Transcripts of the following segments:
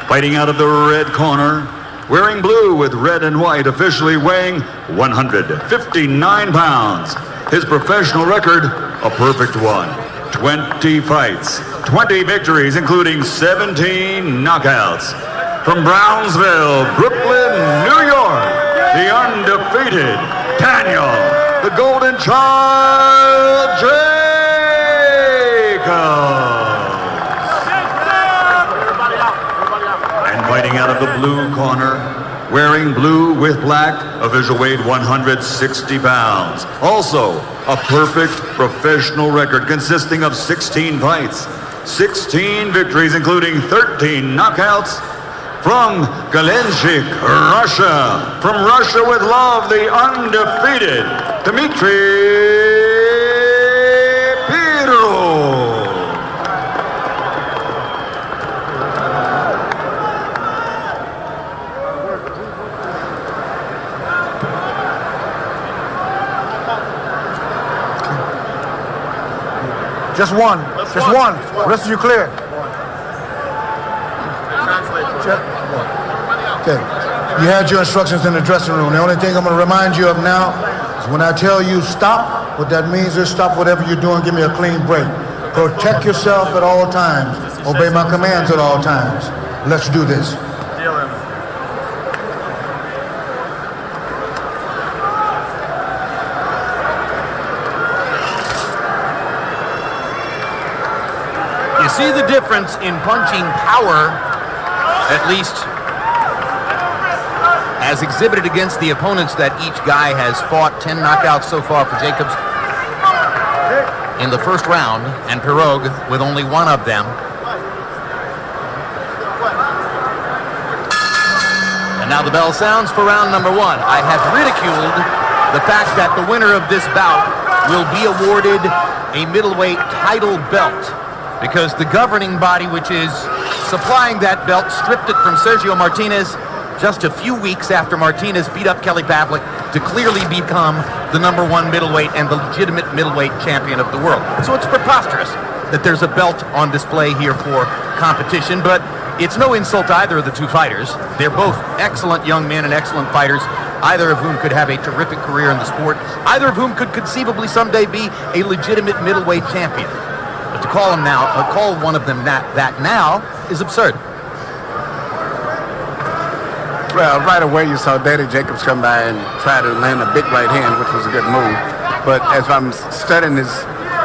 Fighting out of the red corner, wearing blue with red and white, officially weighing 159 pounds. His professional record, a perfect one. 20 fights, 20 victories, including 17 knockouts. From Brownsville, Brooklyn, New York, the undefeated Daniel, the Golden Child Jacobs. And fighting out of the blue corner, wearing blue with black, official weight 160 pounds. Also, a perfect professional record consisting of 16 fights, 16 victories, including 13 knockouts. From Galenchik, Russia. From Russia with love, the undefeated Dmitry. Pirog. Just one. Just one. The rest of you clear. Okay. You had your instructions in the dressing room. The only thing I'm going to remind you of now is when I tell you stop, what that means is stop whatever you're doing, give me a clean break. Protect yourself at all times. Obey my commands at all times. Let's do this. You see the difference in punching power, at least as exhibited against the opponents that each guy has fought. 10 knockouts so far for Jacobs in the first round, and Pirog with only one of them. And now the bell sounds for round number one. I have ridiculed the fact that the winner of this bout will be awarded a middleweight title belt, because the governing body, which is supplying that belt, stripped it from Sergio Martinez just a few weeks after Martinez beat up Kelly Pavlik to clearly become the #1 middleweight and the legitimate middleweight champion of the world. So it's preposterous that there's a belt on display here for competition, but it's no insult to either of the two fighters. They're both excellent young men and excellent fighters, either of whom could have a terrific career in the sport, either of whom could conceivably someday be a legitimate middleweight champion. But to call one of them that now is absurd. Well, right away you saw Danny Jacobs come by and try to land a big right hand, which was a good move. But as I'm studying his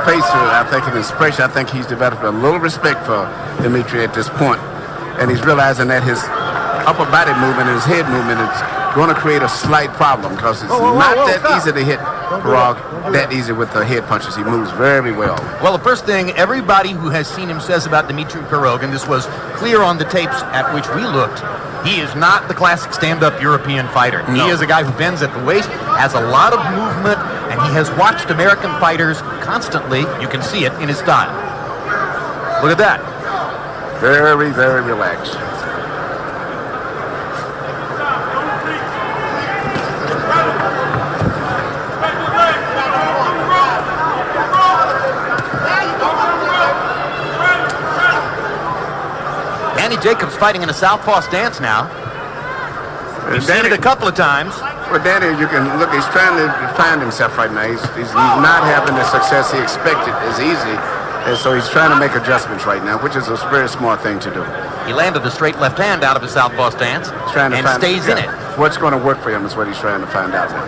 face, I think his expression, I think he's developed a little respect for Dmitry at this point. And he's realizing that his upper body movement and his head movement is going to create a slight problem, because it's not that easy to hit Pirog that easy with the head punches. He moves very well. Well, the first thing everybody who has seen him says about Dmitry Pirog, and this was clear on the tapes at which we looked, he is not the classic stand-up European fighter. No. He is a guy who bends at the waist, has a lot of movement, and he has watched American fighters constantly. You can see it in his style. Look at that. Very, very relaxed. Danny Jacobs fighting in a southpaw stance now. We've seen it a couple of times. Well, Danny, you can look, he's trying to find himself right now. He's not having the success he expected as easy, and so he's trying to make adjustments right now, which is a very smart thing to do. He landed a straight left hand out of his southpaw stance and stays in it. What's going to work for him is what he's trying to find out now.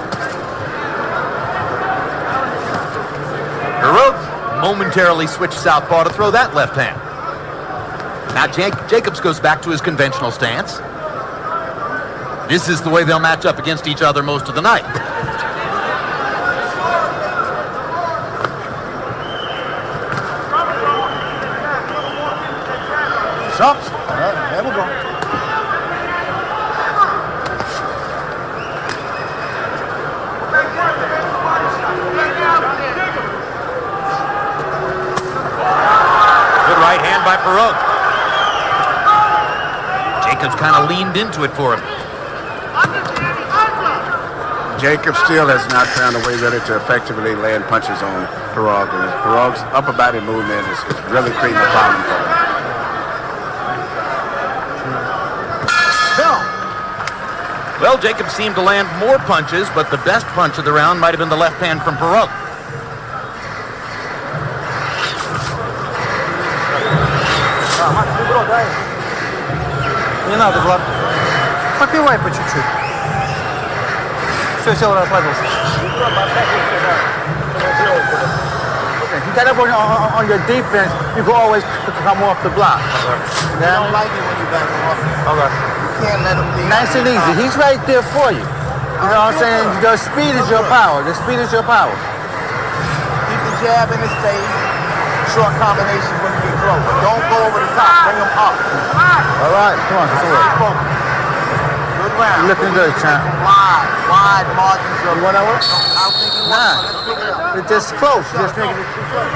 Pirog momentarily switched southpaw to throw that left hand. Now Jacobs goes back to his conventional stance. This is the way they'll match up against each other most of the night. Stops. There we go. Good right hand by Pirog. Jacobs kind of leaned into it for him. Jacob still has not found a way really to effectively land punches on Pirog. And Pirog's upper body movement is really creating a problem for him. Well, Jacobs seemed to land more punches, but the best punch of the round might have been the left hand from Pirog. Не надо, Влад. Попивай по чуть-чуть. Все, сел, расслабился. You gotta work on your defense. You can always come off the block. I don't like it when you back him off. Okay. You can't let him leave. Nice and easy. He's right there for you. You know what I'm saying? The speed is your power. The speed is your power. Keep the jab in his face. Short combinations when you get close. Don't go over the top. Bring him up. All right, come on. Stay focused. Good round. You're looking good, champ. Wide margins of... You want that one? I was thinking one. Nah. Let's pick it up. It's just close. You're just making it too close.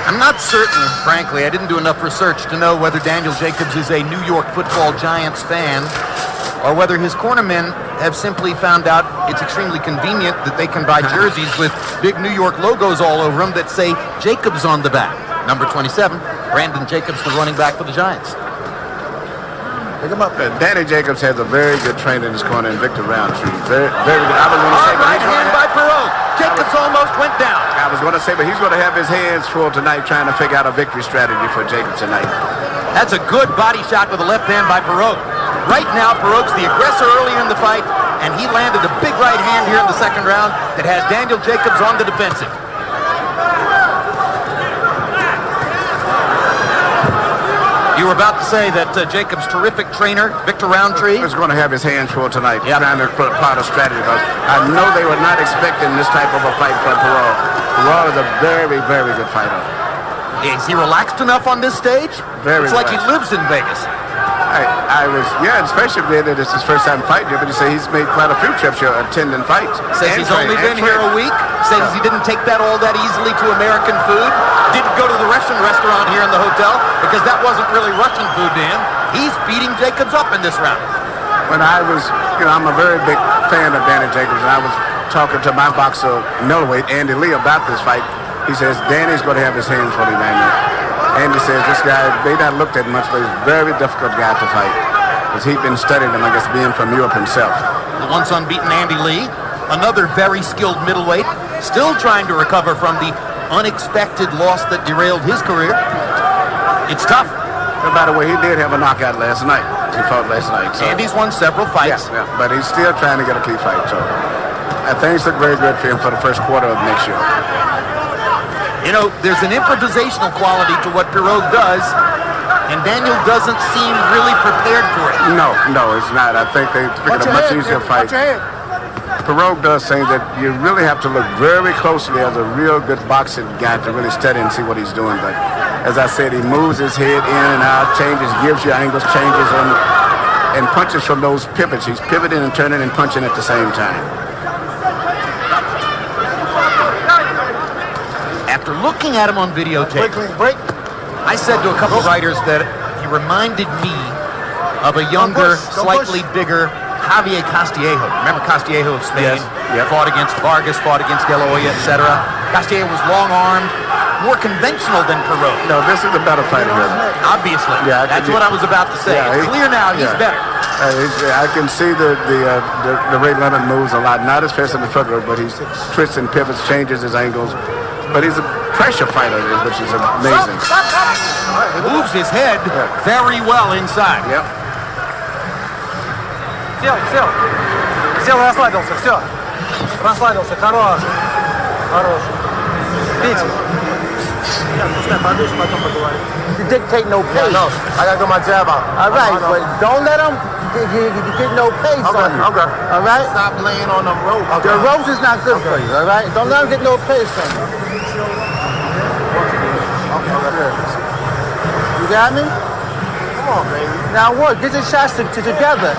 I'm not certain, frankly. I didn't do enough research to know whether Daniel Jacobs is a New York Football Giants fan or whether his cornermen have simply found out it's extremely convenient that they can buy jerseys with big New York logos all over them that say Jacobs on the back. Number 27, Brandon Jacobs, the running back for the Giants. Pick him up. Danny Jacobs has a very good trainer in his corner, and Victor Roundtree. Very, very good. I was going to say, Right hand by Pirog. Jacobs almost went down. I was going to say, but he's going to have his hands full tonight trying to figure out a victory strategy for Jacobs tonight. That's a good body shot with the left hand by Pirog. Right now, Pirog's the aggressor earlier in the fight, and he landed a big right hand here in the second round that has Daniel Jacobs on the defensive. You were about to say that Jacobs' terrific trainer, Victor Roundtree, He's going to have his hands full tonight, Yep. trying to put part of strategy. Because I know they were not expecting this type of a fight from Pirog. Pirog is a very, very good fighter. is he relaxed enough on this stage? Very It's like he relaxed. lives in Vegas. I was, especially being that it's his first time fighting here, but he said he's made quite a few trips here attending fights. Says And he's only training, been here a week. Says he didn't take that all that easily to American food. Didn't go to the Russian restaurant here in the hotel because that wasn't really Russian food to him. He's beating Jacobs up in this round. When I was, I'm a very big fan of Danny Jacobs, and I was talking to my boxer, middleweight, Andy Lee, about this fight. He says, Danny's going to have his hands full, Emmanuel. Andy says, this guy may not look that much, but he's a very difficult guy to fight. Because he's been studying him, I guess, being from Europe himself. The once unbeaten Andy Lee, another very skilled middleweight, still trying to recover from the unexpected loss that derailed his career. It's tough. And by the way, he did have a knockout last night. He fought last night. So. Andy's won several fights. Yeah, but he's still trying to get a key fight. So things look very good for him for the first quarter of next year. You know, there's an improvisational quality to what Pirog does, and Daniel doesn't seem really prepared for it. No, it's not. I think they figured a much easier fight. Pirog does things that you really have to look very closely as a real good boxing guy to really study and see what he's doing. But as I said, he moves his head in and out, changes, gives you angles, changes, and punches from those pivots. He's pivoting and turning and punching at the same time. After looking at him on videotape, I said to a couple writers that he reminded me of a younger, slightly bigger Javier Castillejo. Remember Castillejo of Spain? Yes. Yep. Fought against Vargas, fought against De La Hoya, etc. Castillejo was long-armed, more conventional than Pirog. No, this is a better fighter here. Obviously. Yeah, That's what I was about to say. Yeah, It's clear now he's better. I can see the Ray Leonard moves a lot. Not as fast as the footwork, but he twists and pivots, changes his angles. But he's a pressure fighter, which is amazing. Moves his head very well inside. Yep. Сел, расслабился, все. Расслабился, хорош. Пить. Пускай подышь, потом поговорим. You dictate no pace. No, I gotta get my jab out. All right, but don't let him get no pace on you. Okay. All right? Stop laying on them ropes. The ropes is not good for you, all right? Don't let him get no pace on you. You got me? Come on, baby. Now what? Get your shots together.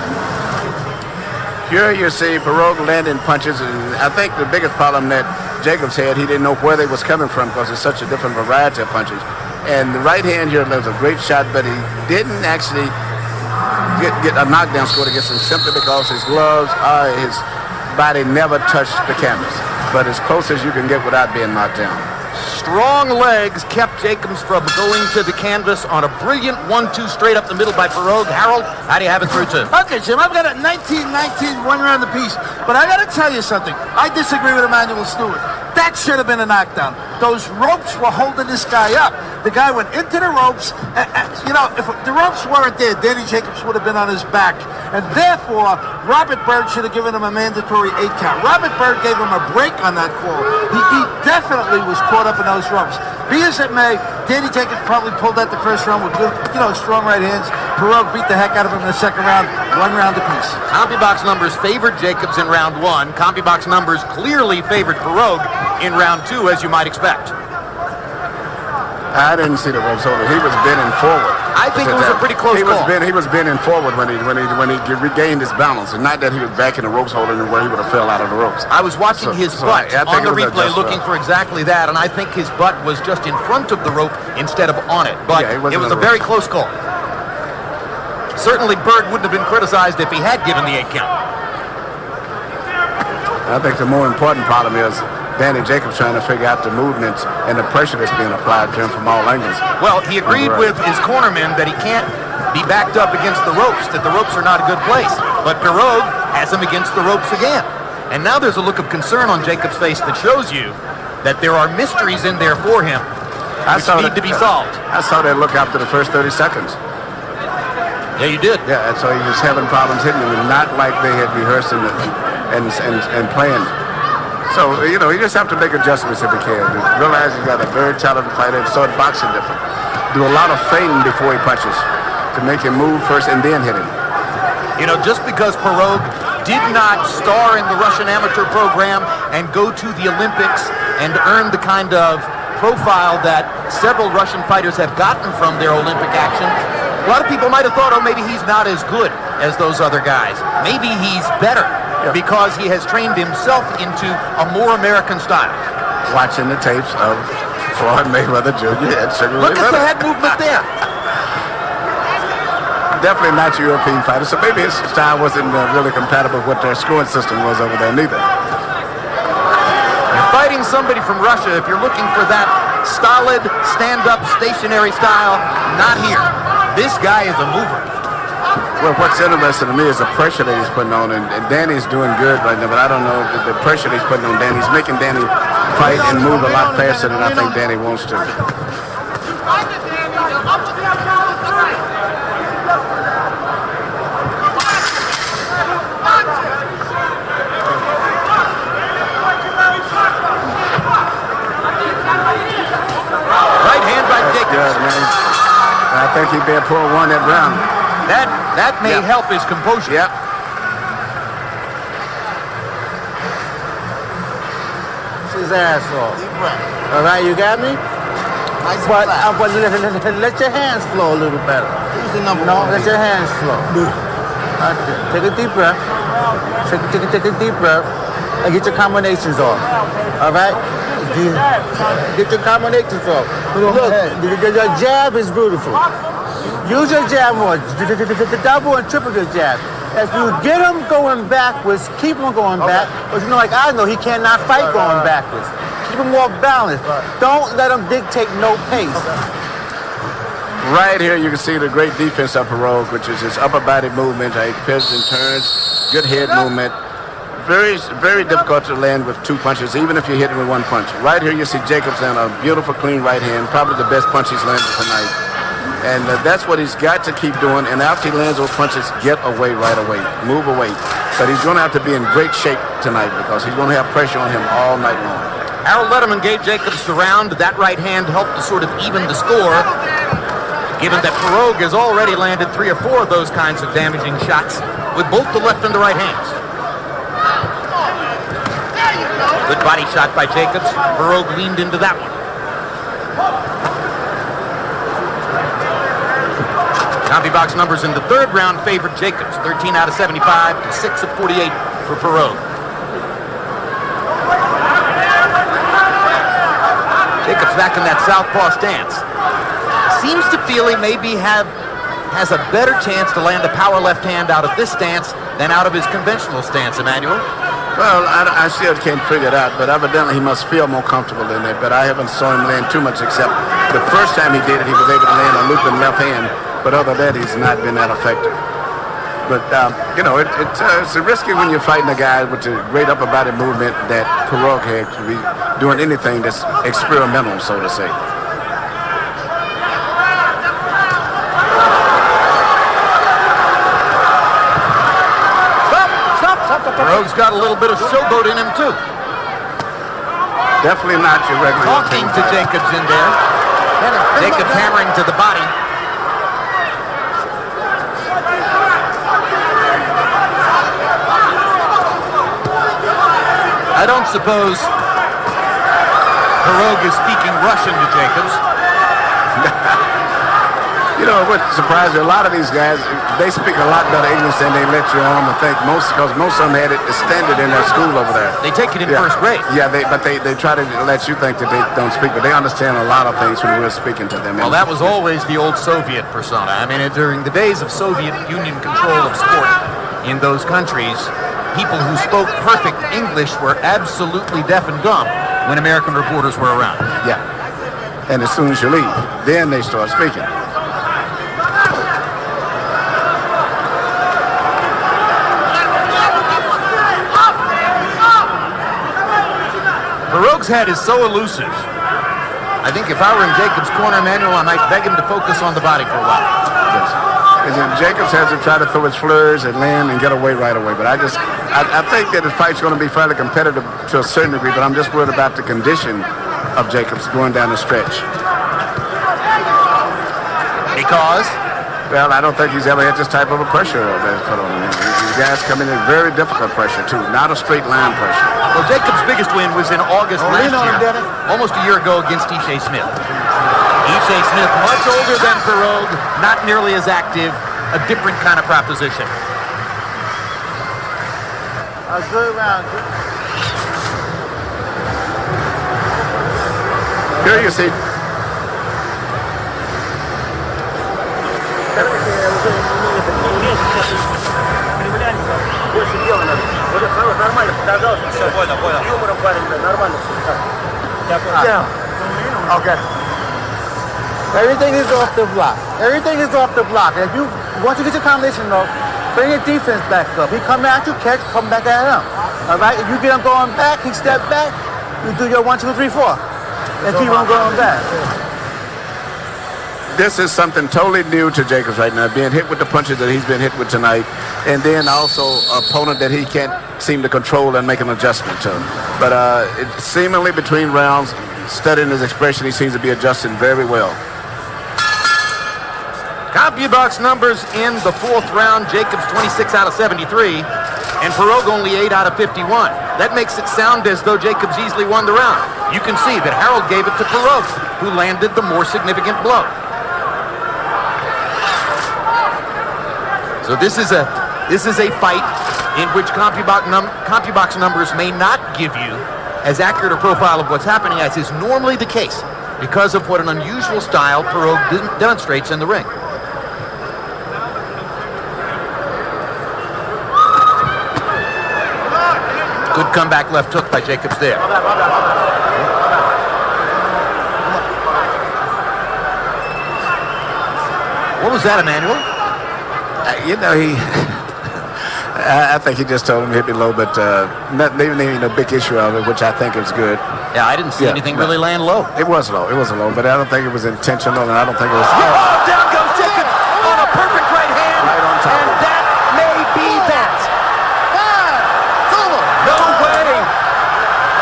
Here you see Pirog landing punches, and I think the biggest problem that Jacobs had, he didn't know where they was coming from because it's such a different variety of punches. And the right hand here was a great shot, but he didn't actually get a knockdown score against him simply because his gloves, his body never touched the canvas. But as close as you can get without being knocked down. Strong legs kept Jacobs from going to the canvas on a brilliant 1-2 straight up the middle by Pirog. Harold, how do you have it through two? Okay, Jim, I've got a 19-19, one round apiece. But I got to tell you something. I disagree with Emmanuel Stewart. That should have been a knockdown. Those ropes were holding this guy up. The guy went into the ropes. You know, if the ropes weren't there, Danny Jacobs would have been on his back. And therefore, Robert Byrd should have given him a mandatory 8 count. Robert Byrd gave him a break on that call. He definitely was caught up in those ropes. Be as it may, Danny Jacobs probably pulled out the first round with good, strong right hands. Pirog beat the heck out of him in the second round, 1 round apiece. CompuBox numbers favored Jacobs in round 1. CompuBox numbers clearly favored Pirog in round 2, as you might expect. I didn't see the ropes holder. He was bending forward. I think it was a pretty close call. He was bending forward when he regained his balance, and not that he was back in the ropes holder where he would have fell out of the ropes. I was watching his butt on the replay, looking for for exactly that, and I think his butt was just in front of the rope instead of on it. But yeah, it was a very close call. Certainly, Byrd wouldn't have been criticized if he had given the 8 count. I think the more important problem is Danny Jacobs trying to figure out the movements and the pressure that's being applied to him from all angles. Well, he agreed with his cornerman that he can't be backed up against the ropes, that the ropes are not a good place. But Pirog has him against the ropes again. And now there's a look of concern on Jacobs' face that shows you that there are mysteries in there for him which need to be solved. I saw that look after the first 30 seconds. Yeah, you did. Yeah, and so he was having problems hitting him, and not like they had rehearsed and planned. So, you just have to make adjustments if you can. Realize you got a very talented fighter and start boxing different. Do a lot of feinting before he punches to make him move first and then hit him. Just because Pirog did not star in the Russian amateur program and go to the Olympics and earn the kind of profile that several Russian fighters have gotten from their Olympic action, a lot of people might have thought, maybe he's not as good as those other guys. Maybe he's better because he has trained himself into a more American style. Watching the tapes of Floyd Mayweather Jr. Look at the head movement there. Definitely not European fighter, so maybe his style wasn't really compatible with what their scoring system was over there neither. You're fighting somebody from Russia. If you're looking for that stolid, stand-up, stationary style, not here. This guy is a mover. Well, what's interesting to me is the pressure that he's putting on, and Danny's doing good right now, but I don't know the pressure that he's putting on Danny. He's making Danny fight and move a lot faster than I think Danny wants to. Right hand by Jacobs. Good, man. I think he better pull one that round. That may help his composure. Yep. His ass off. All right, you got me? But let your hands flow a little better. Who's the number No, one? let your hands flow. Okay. Take a deep breath. Take a deep breath. And get your combinations off. All right? Get your combinations off. Look, your jab is beautiful. Use your jab more. Double and triple your jab. If you get him going backwards, keep him going back. But like I know, he cannot fight going backwards. Keep him more balanced. Don't let him dictate no pace. Right here, you can see the great defense of Pirog, which is his upper body movement, right? Pivots and turns, good head movement. Very, very difficult to land with 2 punches, even if you're hitting with 1 punch. Right here, you see Jacobs land a beautiful, clean right hand, probably the best punch he's landed tonight. And that's what he's got to keep doing. And after he lands those punches, get away right away, move away. But he's going to have to be in great shape tonight because he's going to have pressure on him all night long. Harold Letterman gave Jacobs the round. That right hand helped to sort of even the score, given that Pirog has already landed 3 or 4 of those kinds of damaging shots with both the left and the right hands. Good body shot by Jacobs. Pirog leaned into that one. CompuBox numbers in the 3rd round favored Jacobs. 13 out of 75 to 6 of 48 for Pirog. Jacobs back in that southpaw stance. Seems to feel he maybe has a better chance to land a power left hand out of this stance than out of his conventional stance, Emmanuel. Well, I still can't figure it out, but evidently he must feel more comfortable in it. But I haven't saw him land too much, except the first time he did it, he was able to land a loop in left hand. But other than that, he's not been that effective. But, you know, it's risky when you're fighting a guy with the great upper body movement that Pirog had to be doing anything that's experimental, so to say. Pirog's got a little bit of showboat in him, too. Definitely not your regular. Talking to Jacobs in there. Jacobs hammering to the body. I don't suppose Pirog is speaking Russian to Jacobs. You know, what surprised me, a lot of these guys, they speak a lot better English than they let you on to think. Because most of them had it standard in their school over there. They take it in first grade. Yeah, but they try to let you think that they don't speak, but they understand a lot of things when we're speaking to them. Well, that was always the old Soviet persona. I mean, during the days of Soviet Union control of sport in those countries, people who spoke perfect English were absolutely deaf and dumb when American reporters were around. Yeah. And as soon as you leave, then they start speaking. Pirog's head is so elusive. I think if I were in Jacobs' corner, Manuel, I might beg him to focus on the body for a while. Yes. And then Jacobs has to try to throw his flurs and land and get away right away. But I think that the fight's going to be fairly competitive to a certain degree, but I'm just worried about the condition of Jacobs going down the stretch. Because? Well, I don't think he's ever had this type of a pressure that's put on him. These guys come in very difficult pressure, too. Not a straight line pressure. Well, Jacobs' biggest win was in August last year, almost a year ago against Ishe Smith. Ishe Smith, much older than Pirog, not nearly as active, a different kind of proposition. A good round. Here you see. Okay. Everything is off the block. Everything is off the block. If you once you get your combination off, bring your defense back up. He come at you, catch, come back at him. All right. If you get him going back, he step back. You do your 1, 2, 3, 4, and keep him going back. This is something totally new to Jacobs right now, being hit with the punches that he's been hit with tonight, and then also an opponent that he can't seem to control and make an adjustment to. But seemingly between rounds, studying his expression, he seems to be adjusting very well. CompuBox numbers in the fourth round, Jacobs 26 out of 73, and Pirog only 8 out of 51. That makes it sound as though Jacobs easily won the round. You can see that Harold gave it to Pirog, who landed the more significant blow. So this is a fight in which CompuBox numbers may not give you as accurate a profile of what's happening as is normally the case because of what an unusual style Pirog demonstrates in the ring. Good comeback left hook by Jacobs there. What was that, Emmanuel? You know, I think he just told him to hit me low, but not even a big issue of it, which I think is good. Yeah, I didn't see anything really land low. It was low, but I don't think it was intentional, and I don't think it was. Oh, down goes Jacobs on a perfect right hand, Right on top. and that may be that. No way.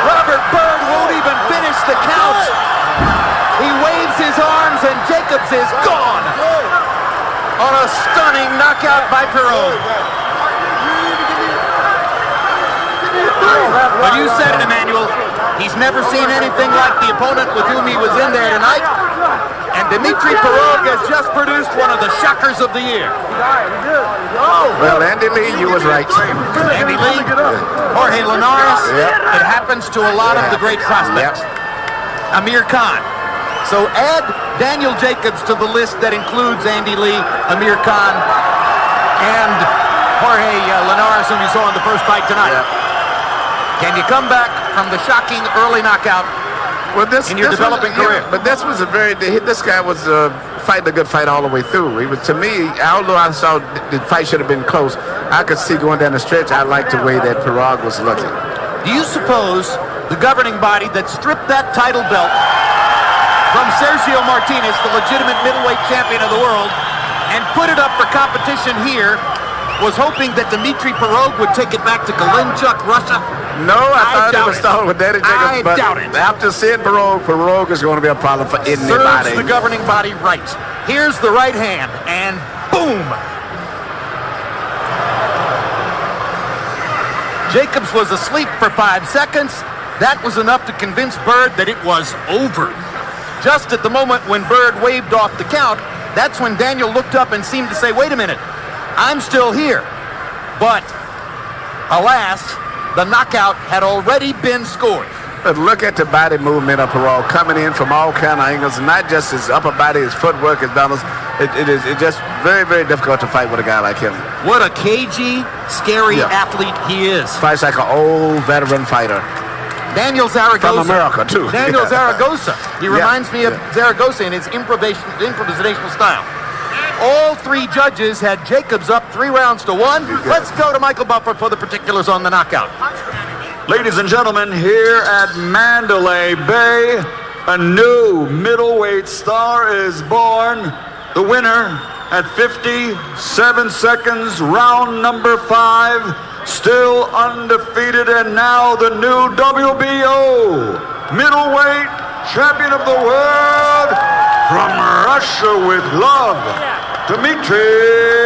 Robert Byrd won't even finish the count. He waves his arms, and Jacobs is gone on a stunning knockout by Pirog. But you said it, Emmanuel. He's never seen anything like the opponent with whom he was in there tonight. And Dmitry Pirog has just produced one of the shockers of the year. Well, Andy Lee, you was right. Andy Lee, Jorge Linares. It happens to a lot of the great prospects. Amir Khan. So add Daniel Jacobs to the list that includes Andy Lee, Amir Khan, and Jorge Linares, whom you saw in the first fight tonight. Can you come back from the shocking early knockout in your developing career? But this was this guy was fighting a good fight all the way through. He was, to me, although I saw the fight should have been close, I could see going down the stretch, I liked the way that Pirog was looking. Do you suppose the governing body that stripped that title belt from Sergio Martinez, the legitimate middleweight champion of the world, and put it up for competition here, was hoping that Dmitry Pirog would take it back to Galinchuk, Russia? No, I thought it was starting with Daddy Jacobs, but doubt it. after seeing Pirog is going to be a problem for anybody. Serves the governing body right. Here's the right hand, and boom! Jacobs was asleep for 5 seconds. That was enough to convince Bird that it was over. Just at the moment when Bird waved off the count, that's when Daniel looked up and seemed to say, wait a minute, I'm still here. But, alas, the knockout had already been scored. But look at the body movement of Pirog coming in from all kind of angles, not just his upper body, his footwork, his balance. It's just very, very difficult to fight with a guy like him. What a cagey, scary athlete he is. Fights like an old veteran fighter. Daniel Zaragoza. From America, too. Daniel Zaragoza. He reminds me of Zaragoza in his improvisational style. All 3 judges had Jacobs up 3 rounds to 1. Let's go to Michael Buffer for the particulars on the knockout. Ladies and gentlemen, here at Mandalay Bay, a new middleweight star is born. The winner at 57 seconds, round number 5, still undefeated, and now the new WBO middleweight champion of the world from Russia with love, Dmitry